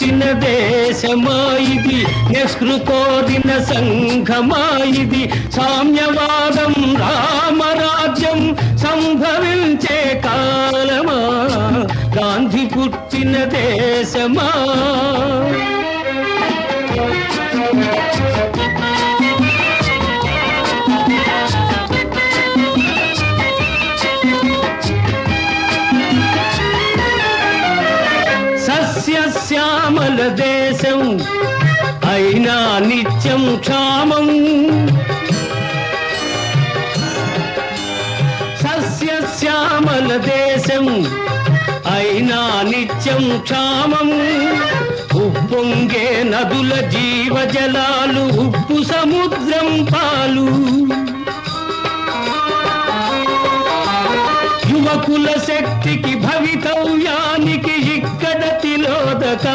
పుట్టిన దేశమా ఇది, నిష్కృతోదిన సంఘమా ఇది, సామ్యవాదం రామరాజ్యం సంభవించే కాలమా, గాంధీ పుట్టిన దేశమా. సస్యశ్యామల దేశం అయినా నిత్యం క్షామం, సస్యశ్యామల దేశం అయినా నిత్యం క్షామం. ఉప్పొంగే నదుల జీవజలాలు ఉప్పు సముద్రం పాలు, యువకుల శక్తికి భవితవ్యానికి ఇక్కడ తిలోదక.